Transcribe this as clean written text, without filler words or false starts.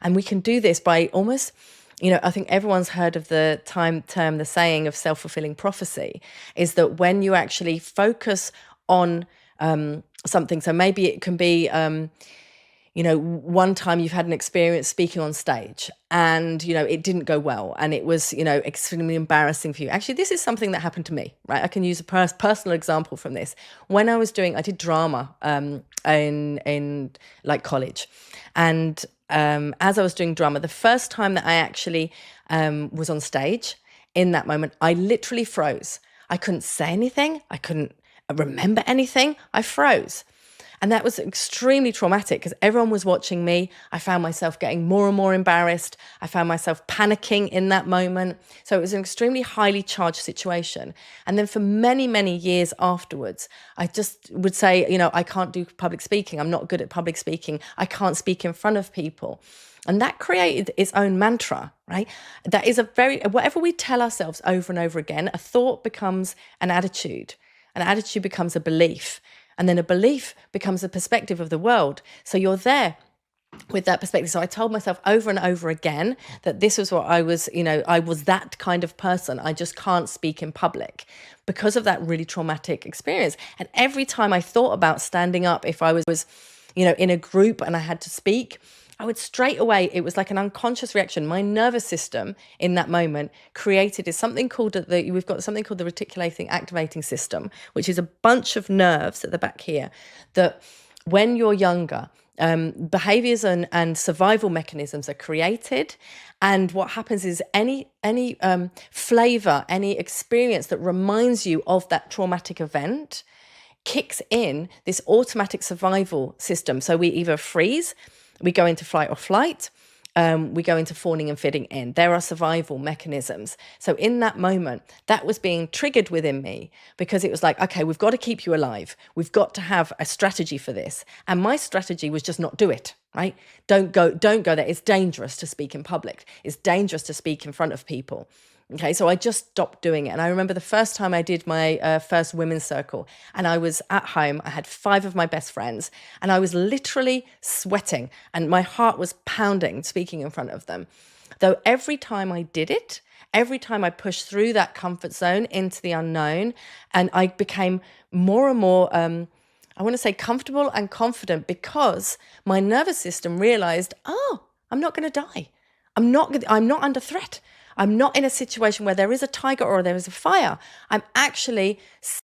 And we can do this by almost, I think everyone's heard of the the saying of self-fulfilling prophecy, is that when you actually focus on something, so maybe it can be, one time you've had an experience speaking on stage and, it didn't go well and it was, extremely embarrassing for you. Actually, this is something that happened to me, right? I can use a personal example from this. When I did drama in like college. And as I was doing drama, the first time that I actually was on stage, in that moment, I literally froze. I couldn't say anything. I couldn't remember anything. I froze. And that was extremely traumatic because everyone was watching me. I found myself getting more and more embarrassed. I found myself panicking in that moment. So it was an extremely highly charged situation. And then for many, many years afterwards, I just would say, I can't do public speaking. I'm not good at public speaking. I can't speak in front of people. And that created its own mantra, right? That is whatever we tell ourselves over and over again, a thought becomes an attitude becomes a belief. And then a belief becomes a perspective of the world. So you're there with that perspective. So I told myself over and over again that this was what I was, I was that kind of person. I just can't speak in public because of that really traumatic experience. And every time I thought about standing up, if I was, in a group and I had to speak, I would straight away, it was like an unconscious reaction. My nervous system in that moment created something called we've got something called the reticulating activating system, which is a bunch of nerves at the back here that when you're younger, behaviors and survival mechanisms are created. And what happens is any flavor, any experience that reminds you of that traumatic event kicks in this automatic survival system. So we either freeze, we go into fight or flight, we go into fawning and fitting in. There are survival mechanisms. So in that moment, that was being triggered within me because it was like, okay, we've got to keep you alive. We've got to have a strategy for this. And my strategy was just not do it, right? Don't go there. It's dangerous to speak in public. It's dangerous to speak in front of people. Okay, so I just stopped doing it. And I remember the first time I did my first women's circle and I was at home, I had 5 of my best friends and I was literally sweating and my heart was pounding speaking in front of them. Though every time I did it, every time I pushed through that comfort zone into the unknown and I became more and more, I want to say comfortable and confident because my nervous system realized, I'm not going to die. I'm not under threat. I'm not in a situation where there is a tiger or there is a fire. I'm actually